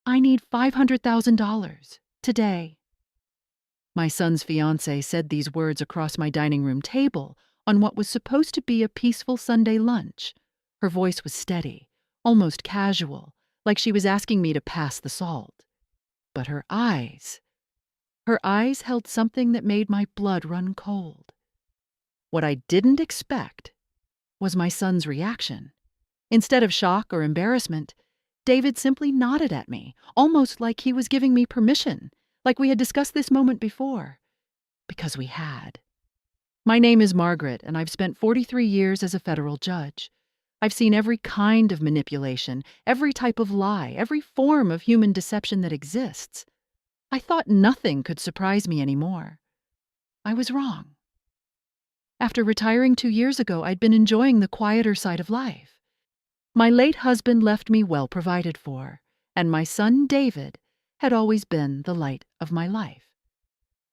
I need $500,000 today. My son's fiancée said these words across my dining room table on what was supposed to be a peaceful Sunday lunch. Her voice was steady, almost casual, like she was asking me to pass the salt. But her eyes held something that made my blood run cold. What I didn't expect was my son's reaction. Instead of shock or embarrassment, David simply nodded at me, almost like he was giving me permission, like we had discussed this moment before. Because we had. My name is Margaret, and I've spent 43 years as a federal judge. I've seen every kind of manipulation, every type of lie, every form of human deception that exists. I thought nothing could surprise me anymore. I was wrong. After retiring 2 years ago, I'd been enjoying the quieter side of life. My late husband left me well provided for, and my son David had always been the light of my life.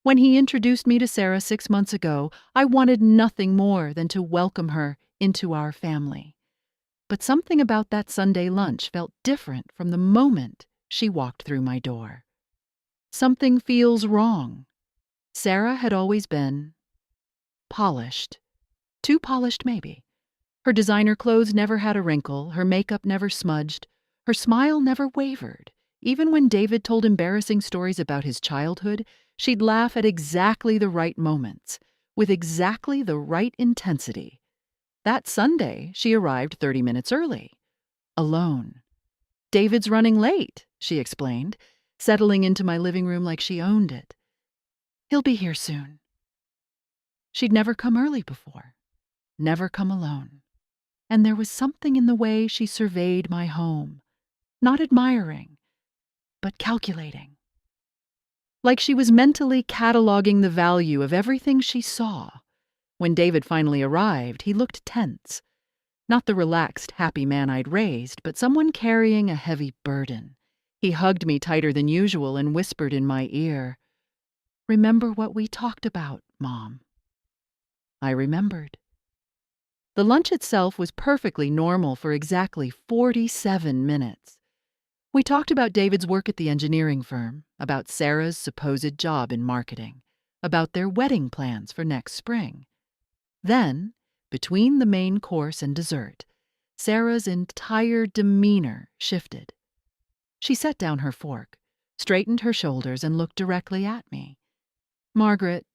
When he introduced me to Sarah 6 months ago, I wanted nothing more than to welcome her into our family. But something about that Sunday lunch felt different from the moment she walked through my door. Something feels wrong. Sarah had always been polished. Too polished, maybe. Her designer clothes never had a wrinkle, her makeup never smudged, her smile never wavered. Even when David told embarrassing stories about his childhood, she'd laugh at exactly the right moments, with exactly the right intensity. That Sunday, she arrived 30 minutes early. Alone. "David's running late," she explained, settling into my living room like she owned it. "He'll be here soon." She'd never come early before, never come alone. And there was something in the way she surveyed my home, not admiring, but calculating. Like she was mentally cataloging the value of everything she saw. When David finally arrived, he looked tense. Not the relaxed, happy man I'd raised, but someone carrying a heavy burden. He hugged me tighter than usual and whispered in my ear, "Remember what we talked about, Mom." I remembered. The lunch itself was perfectly normal for exactly 47 minutes. We talked about David's work at the engineering firm, about Sarah's supposed job in marketing, about their wedding plans for next spring. Then, between the main course and dessert, Sarah's entire demeanor shifted. She set down her fork, straightened her shoulders, and looked directly at me. "Margaret,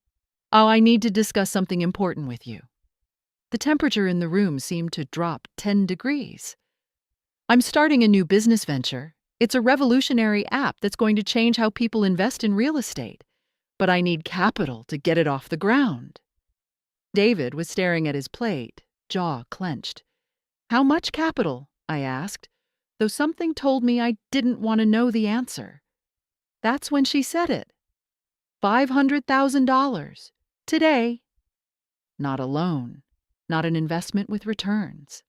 I need to discuss something important with you." The temperature in the room seemed to drop 10 degrees. "I'm starting a new business venture. It's a revolutionary app that's going to change how people invest in real estate. But I need capital to get it off the ground." David was staring at his plate, jaw clenched. "How much capital?" I asked, though something told me I didn't want to know the answer. That's when she said it. $500,000. Today. Not a loan. Not an investment with returns.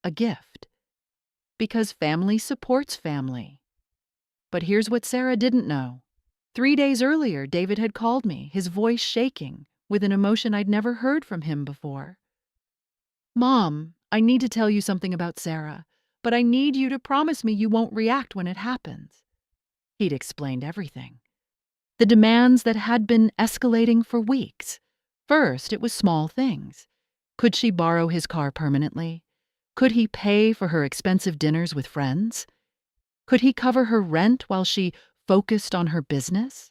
A gift. Because family supports family. But here's what Sarah didn't know. 3 days earlier, David had called me, his voice shaking, with an emotion I'd never heard from him before. "Mom, I need to tell you something about Sarah, but I need you to promise me you won't react when it happens." He'd explained everything. The demands that had been escalating for weeks. First, it was small things. Could she borrow his car permanently? Could he pay for her expensive dinners with friends? Could he cover her rent while she focused on her business?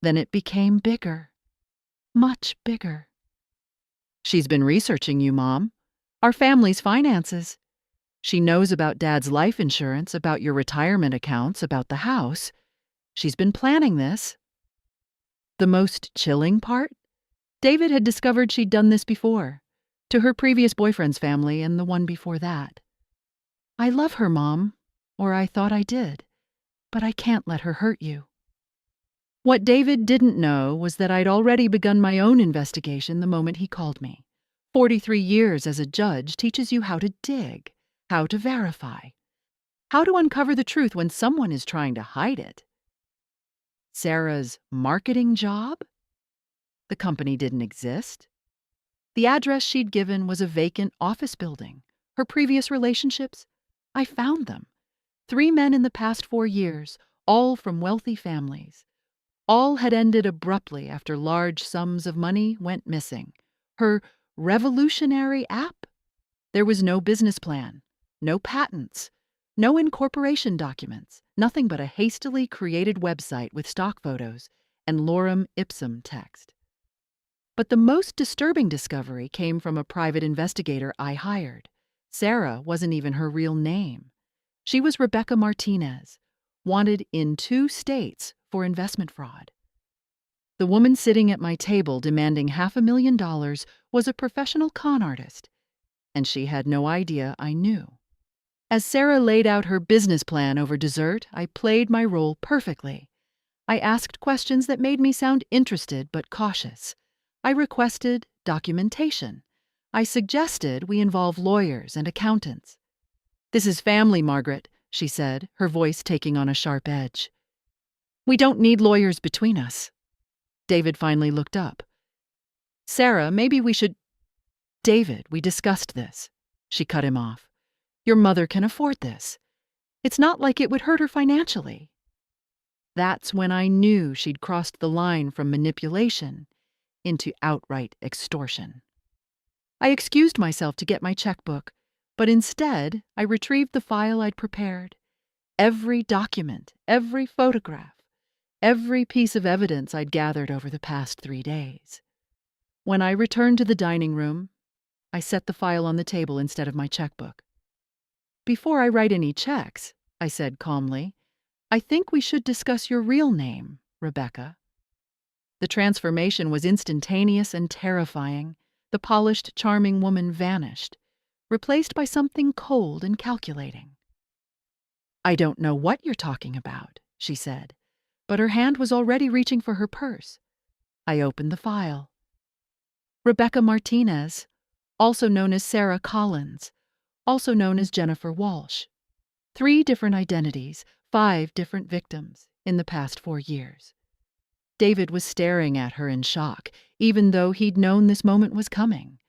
Then it became bigger. Much bigger. "She's been researching you, Mom. Our family's finances. She knows about Dad's life insurance, about your retirement accounts, about the house. She's been planning this." The most chilling part? David had discovered she'd done this before, to her previous boyfriend's family and the one before that. "I love her, Mom, or I thought I did, but I can't let her hurt you." What David didn't know was that I'd already begun my own investigation the moment he called me. 43 years as a judge teaches you how to dig, how to verify, how to uncover the truth when someone is trying to hide it. Sarah's marketing job? The company didn't exist. The address she'd given was a vacant office building. Her previous relationships? I found them. 3 men in the past 4 years, all from wealthy families. All had ended abruptly after large sums of money went missing. Her revolutionary app? There was no business plan, no patents, no incorporation documents, nothing but a hastily created website with stock photos and lorem ipsum text. But the most disturbing discovery came from a private investigator I hired. Sarah wasn't even her real name. She was Rebecca Martinez, wanted in 2 states for investment fraud. The woman sitting at my table demanding $500,000 was a professional con artist, and she had no idea I knew. As Sarah laid out her business plan over dessert, I played my role perfectly. I asked questions that made me sound interested but cautious. I requested documentation. I suggested we involve lawyers and accountants. "This is family, Margaret," she said, her voice taking on a sharp edge. "We don't need lawyers between us." David finally looked up. "Sarah, maybe we should—" "David, we discussed this." She cut him off. "Your mother can afford this. It's not like it would hurt her financially." That's when I knew she'd crossed the line from manipulation into outright extortion. I excused myself to get my checkbook, but instead I retrieved the file I'd prepared. Every document, every photograph, every piece of evidence I'd gathered over the past 3 days. When I returned to the dining room, I set the file on the table instead of my checkbook. "Before I write any checks," I said calmly, "I think we should discuss your real name, Rebecca." The transformation was instantaneous and terrifying. The polished, charming woman vanished, replaced by something cold and calculating. "I don't know what you're talking about," she said, but her hand was already reaching for her purse. I opened the file. Rebecca Martinez, also known as Sarah Collins, also known as Jennifer Walsh. 3 different identities, 5 different victims in the past 4 years. David was staring at her in shock, even though he'd known this moment was coming.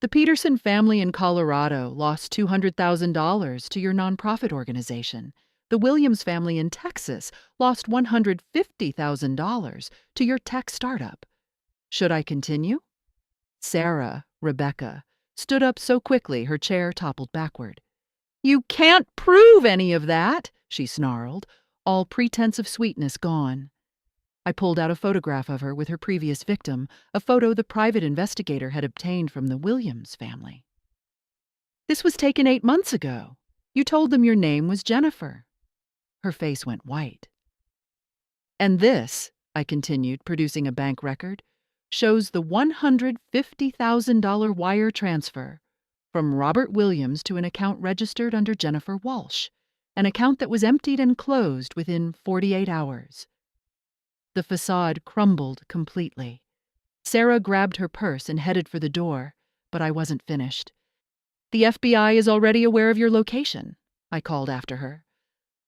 "The Peterson family in Colorado lost $200,000 to your nonprofit organization. The Williams family in Texas lost $150,000 to your tech startup. Should I continue?" Sarah, Rebecca, stood up so quickly her chair toppled backward. "You can't prove any of that," she snarled, all pretense of sweetness gone. I pulled out a photograph of her with her previous victim, a photo the private investigator had obtained from the Williams family. "This was taken 8 months ago. You told them your name was Jennifer." Her face went white. "And this," I continued, producing a bank record, "shows the $150,000 wire transfer from Robert Williams to an account registered under Jennifer Walsh, an account that was emptied and closed within 48 hours. The facade crumbled completely. Sarah grabbed her purse and headed for the door, but I wasn't finished. "The FBI is already aware of your location," I called after her.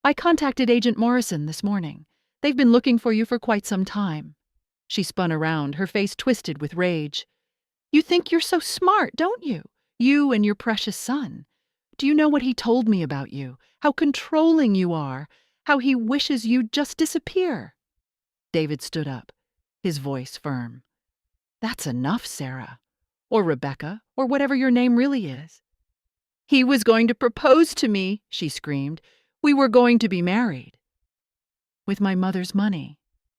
"I contacted Agent Morrison this morning. They've been looking for you for quite some time." She spun around, her face twisted with rage. "You think you're so smart, don't you? You and your precious son. Do you know what he told me about you? How controlling you are. How he wishes you'd just disappear." David stood up, his voice firm. "That's enough, Sarah. Or Rebecca, or whatever your name really is." "He was going to propose to me," she screamed. "We were going to be married." "With my mother's money,"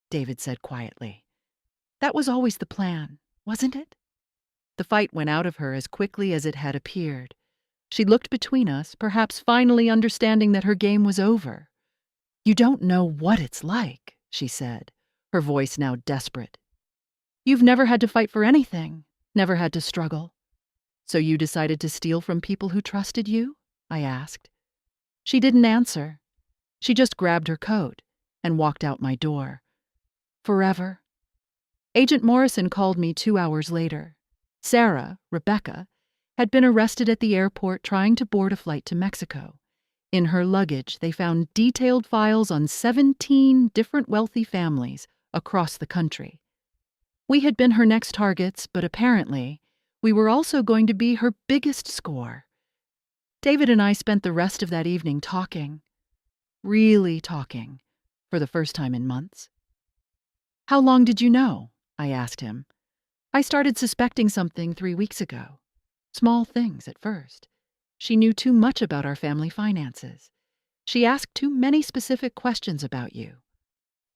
David said quietly. "That was always the plan, wasn't it?" The fight went out of her as quickly as it had appeared. She looked between us, perhaps finally understanding that her game was over. "You don't know what it's like," she said, her voice now desperate. "You've never had to fight for anything, never had to struggle. So you decided to steal from people who trusted you?" I asked. She didn't answer. She just grabbed her coat and walked out my door. Forever. Agent Morrison called me 2 hours later. Sarah, Rebecca, had been arrested at the airport trying to board a flight to Mexico. In her luggage, they found detailed files on 17 different wealthy families across the country. We had been her next targets, but apparently, we were also going to be her biggest score. David and I spent the rest of that evening talking. really talking, for the first time in months. "How long did you know?" I asked him. "I started suspecting something 3 weeks ago. Small things at first. She knew too much about our family finances. She asked too many specific questions about you.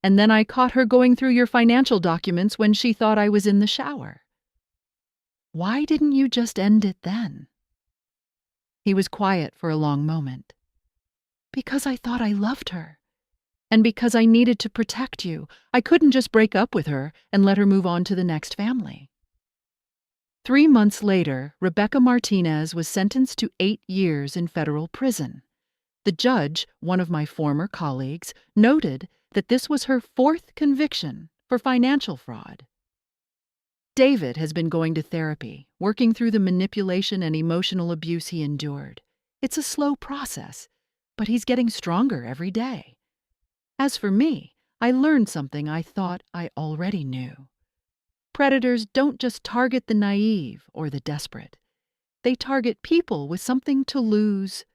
And then I caught her going through your financial documents when she thought I was in the shower." "Why didn't you just end it then?" He was quiet for a long moment. "Because I thought I loved her. And because I needed to protect you. I couldn't just break up with her and let her move on to the next family." 3 months later, Rebecca Martinez was sentenced to 8 years in federal prison. The judge, one of my former colleagues, noted that this was her 4th conviction for financial fraud. David has been going to therapy, working through the manipulation and emotional abuse he endured. It's a slow process, but he's getting stronger every day. As for me, I learned something I thought I already knew. Predators don't just target the naive or the desperate. They target people with something to lose: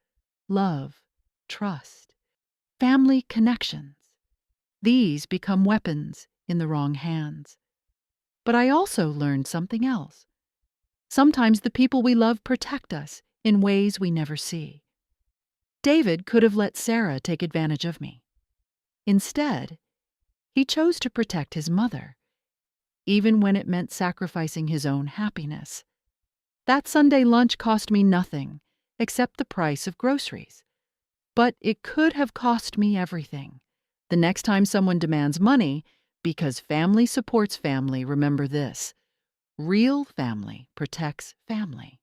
love, trust, family connections. These become weapons in the wrong hands. But I also learned something else. Sometimes the people we love protect us in ways we never see. David could have let Sarah take advantage of me. Instead, he chose to protect his mother, even when it meant sacrificing his own happiness. That Sunday lunch cost me nothing except the price of groceries. But it could have cost me everything. The next time someone demands money, because family supports family, remember this: real family protects family.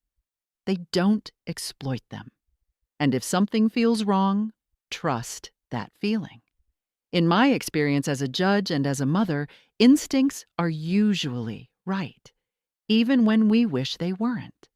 They don't exploit them. And if something feels wrong, trust that feeling. In my experience as a judge and as a mother, instincts are usually right, even when we wish they weren't.